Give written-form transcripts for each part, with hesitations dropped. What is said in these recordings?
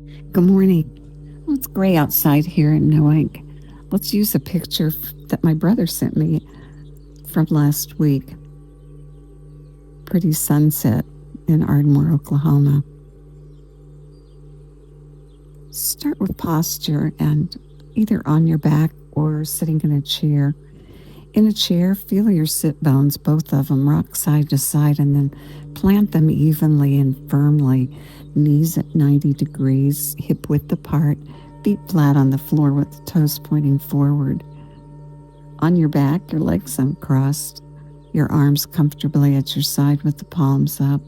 Good morning. Well, it's gray outside here in Noank. Let's use a picture that my brother sent me from last week. Pretty sunset in Ardmore, Oklahoma. Start with posture and either on your back or sitting in a chair. In a chair, feel your sit bones, both of them, rock side to side, and then plant them evenly and firmly. Knees at 90 degrees, hip width apart, feet flat on the floor with the toes pointing forward. On your back, your legs uncrossed, your arms comfortably at your side with the palms up.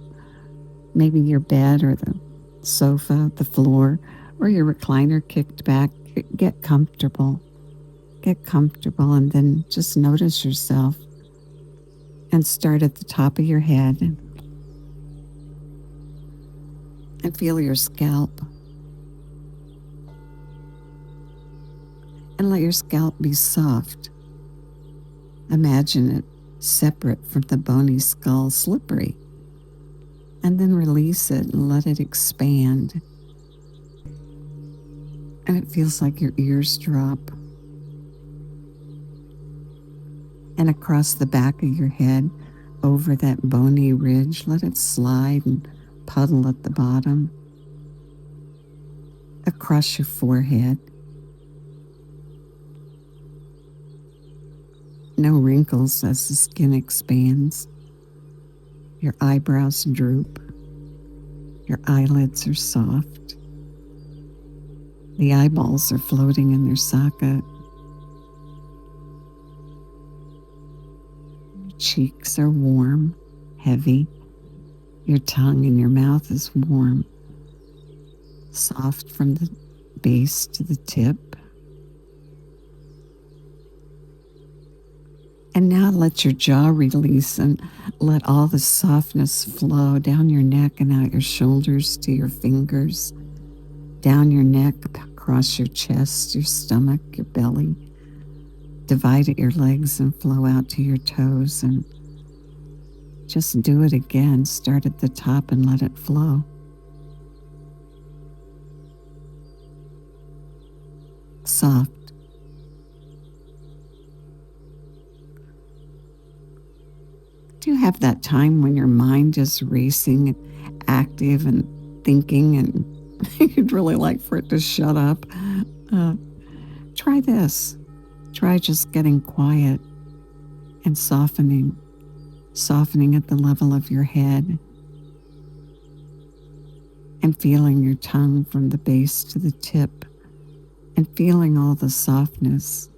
Maybe your bed or the sofa, the floor, or your recliner kicked back. Get comfortable. Get comfortable and then just notice yourself and start at the top of your head and feel your scalp and let your scalp be soft. Imagine it separate from the bony skull, slippery, and then release it and let it expand. And it feels like your ears drop. And across the back of your head, over that bony ridge, let it slide and puddle at the bottom. Across your forehead. No wrinkles as the skin expands. Your eyebrows droop. Your eyelids are soft. The eyeballs are floating in their socket. Your cheeks are warm, heavy. Your tongue in your mouth is warm, soft from the base to the tip. And now let your jaw release and let all the softness flow down your neck and out your shoulders to your fingers, down your neck, across your chest, your stomach, your belly. Divide at your legs and flow out to your toes, and just do it again. Start at the top and let it flow. Soft. Do you have that time when your mind is racing and active and thinking and you'd really like for it to shut up? Uh, Try this. Try just getting quiet and softening at the level of your head and feeling your tongue from the base to the tip and feeling all the softness.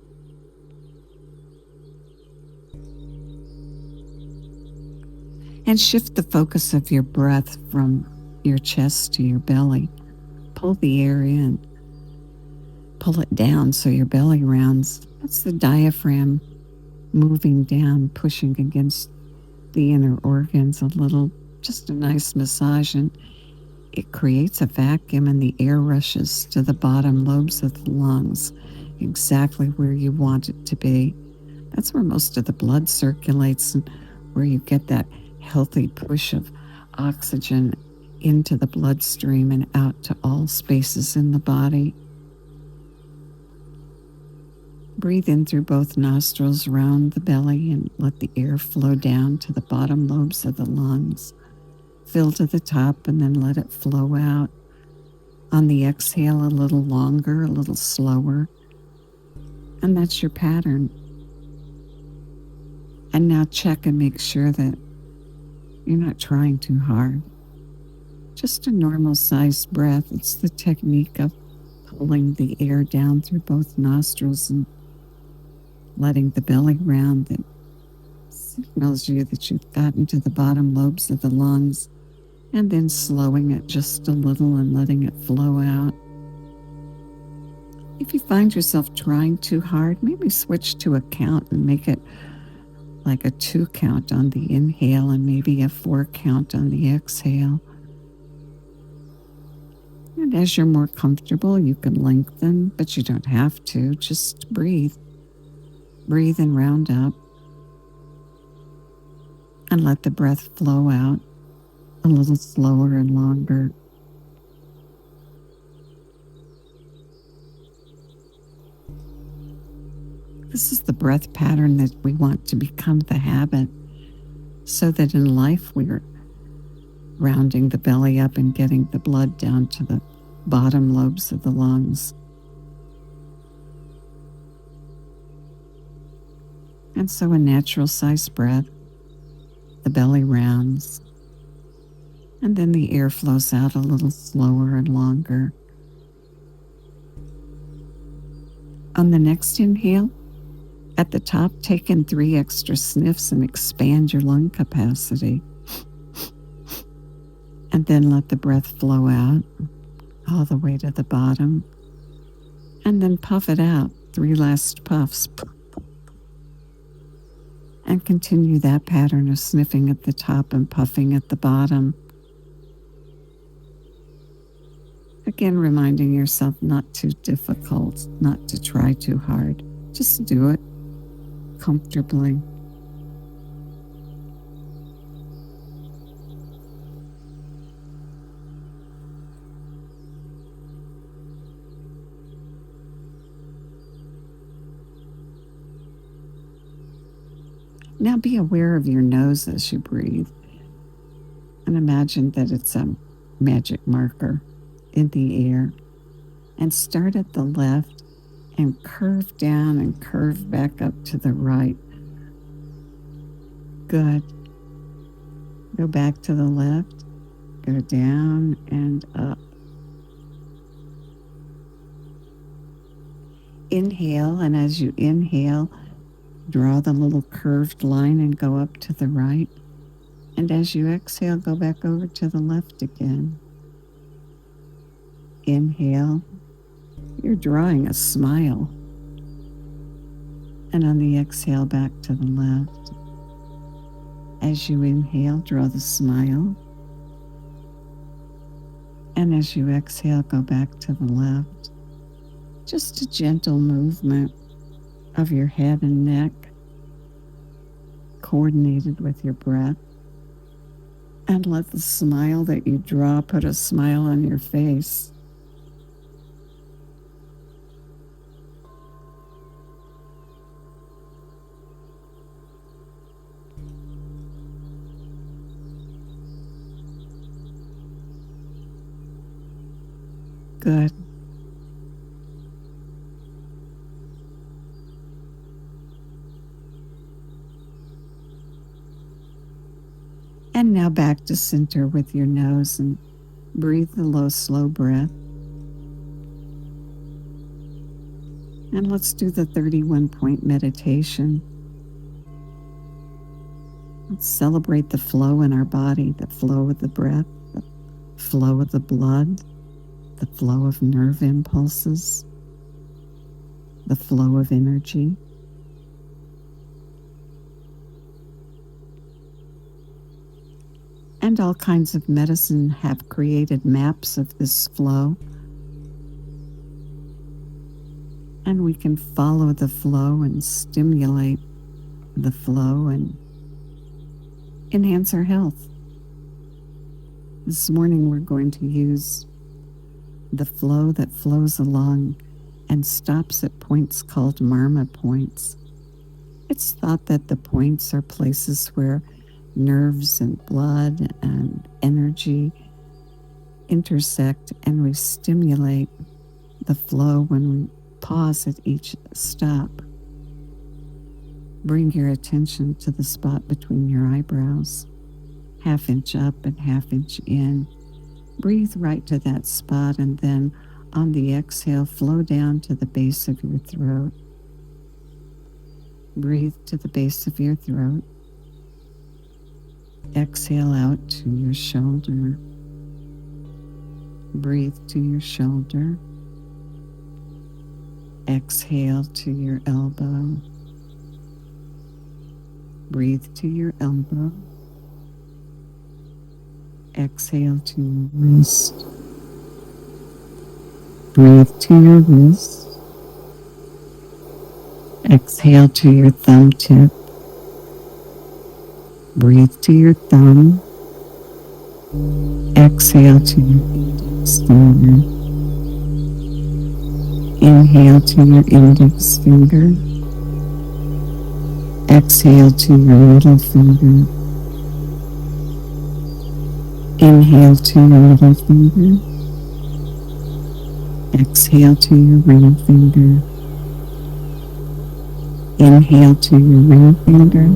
And shift the focus of your breath from your chest to your belly. Pull the air in. Pull it down so your belly rounds. That's the diaphragm moving down, pushing against the inner organs a little, just a nice massage. And it creates a vacuum and the air rushes to the bottom lobes of the lungs, exactly where you want it to be. That's where most of the blood circulates and where you get that healthy push of oxygen into the bloodstream and out to all spaces in the body. Breathe in through both nostrils, round the belly, and let the air flow down to the bottom lobes of the lungs. Fill to the top and then let it flow out. On the exhale, a little longer, a little slower. And that's your pattern. And now check and make sure that you're not trying too hard. Just a normal sized breath. It's the technique of pulling the air down through both nostrils and letting the belly round that signals you that you've gotten to the bottom lobes of the lungs, and then slowing it just a little and letting it flow out. If you find yourself trying too hard, maybe switch to a count and make it like a 2 count on the inhale and maybe a 4 count on the exhale. And as you're more comfortable, you can lengthen, but you don't have to. Just breathe. Breathe and round up. And let the breath flow out a little slower and longer. This is the breath pattern that we want to become the habit, so that in life we're rounding the belly up and getting the blood down to the bottom lobes of the lungs. And so a natural sized breath, the belly rounds, and then the air flows out a little slower and longer. On the next inhale, at the top, take in 3 extra sniffs and expand your lung capacity. And then let the breath flow out all the way to the bottom. And then puff it out, 3 last puffs. And continue that pattern of sniffing at the top and puffing at the bottom. Again, reminding yourself not too difficult, not to try too hard. Just do it comfortably. Now be aware of your nose as you breathe, and imagine that it's a magic marker in the air. And start at the left and curve down and curve back up to the right. Good. Go back to the left, go down and up. Inhale, and as you inhale, draw the little curved line and go up to the right. And as you exhale, go back over to the left again. Inhale, you're drawing a smile. And on the exhale, back to the left. As you inhale, draw the smile. And as you exhale, go back to the left. Just a gentle movement of your head and neck, coordinated with your breath. And let the smile that you draw put a smile on your face. Good. And now back to center with your nose and breathe the low, slow breath. And let's do the 31-point meditation. Let's celebrate the flow in our body, the flow of the breath, the flow of the blood, the flow of nerve impulses, the flow of energy. And all kinds of medicine have created maps of this flow. And we can follow the flow and stimulate the flow and enhance our health. This morning we're going to use the flow that flows along and stops at points called Marma points. It's thought that the points are places where nerves and blood and energy intersect, and we stimulate the flow when we pause at each stop. Bring your attention to the spot between your eyebrows, half-inch up and half-inch in. Breathe right to that spot, and then on the exhale, flow down to the base of your throat. Breathe to the base of your throat. Exhale out to your shoulder. Breathe to your shoulder. Exhale to your elbow. Breathe to your elbow. Exhale to your wrist. Breathe to your wrist. Exhale to your thumb tip. Breathe to your thumb. Exhale to your index finger. Inhale to your index finger. Exhale to your middle finger. Inhale to your middle finger. Exhale to your ring finger. Inhale to your ring finger.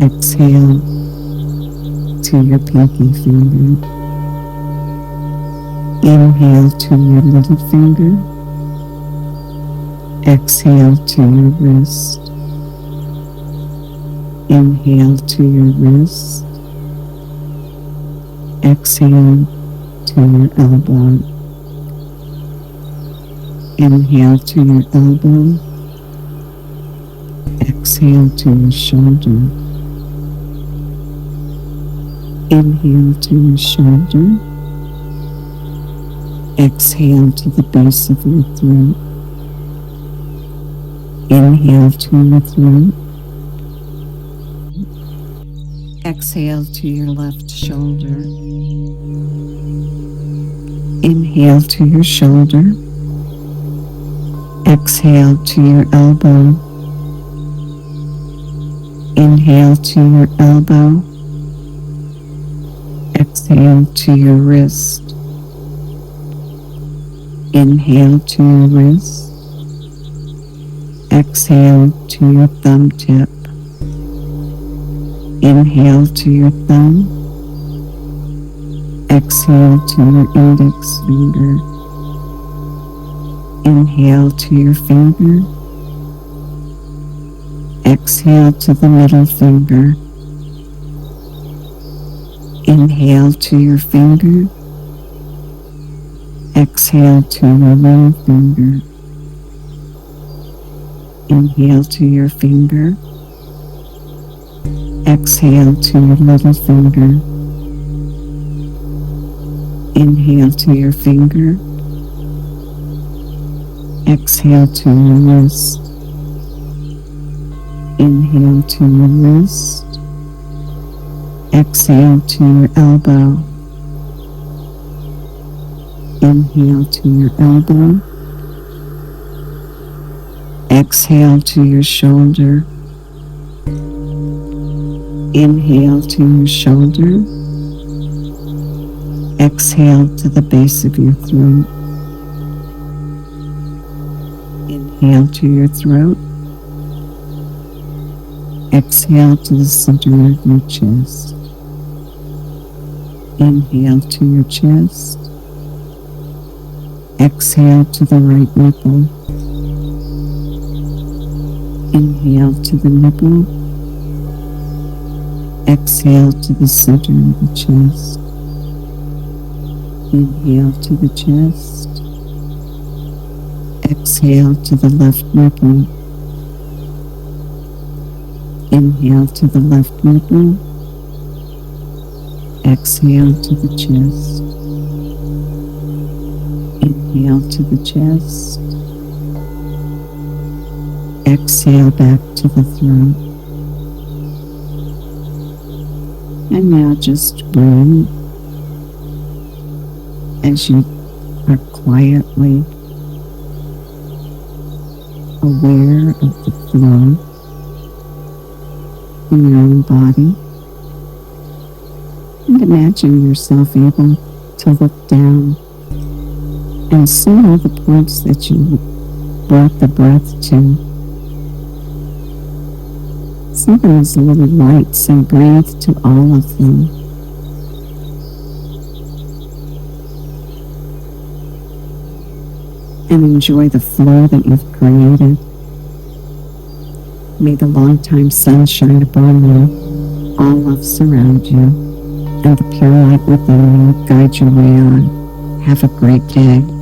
Exhale to your pinky finger. Inhale to your little finger. Exhale to your wrist. Inhale to your wrist. Exhale to your elbow. Inhale to your elbow. Exhale to your shoulder. Inhale to your shoulder. Exhale to the base of your throat. Inhale to your throat. Exhale to your left shoulder. Inhale to your shoulder. Exhale to your elbow. Inhale to your elbow. Exhale to your wrist. Inhale to your wrist. Exhale to your thumb tip. Inhale to your thumb. Exhale to your index finger. Inhale to your finger. Exhale to the middle finger. Inhale to your finger. Exhale to your ring finger. Inhale to your finger. Exhale to your little finger. Inhale to your finger. Exhale to your wrist. Inhale to your wrist. Exhale to your elbow. Inhale to your elbow. Exhale to your shoulder. Inhale to your shoulder. Exhale to the base of your throat. Inhale to your throat. Exhale to the center of your chest. Inhale to your chest. Exhale to the right nipple. Inhale to the nipple. Exhale to the center of the chest. Inhale to the chest. Exhale to the left nipple. Inhale to the left nipple. Exhale to the chest. Inhale to the chest. Exhale back to the throat. And now just breathe as you are quietly aware of the flow in your own body. And imagine yourself able to look down and see all the points that you brought the breath to. See them as little lights and breathe to all of them. And enjoy the flow that you've created. May the long-time sun shine upon you, all love surround you, and the pure light within you guide your way on. Have a great day.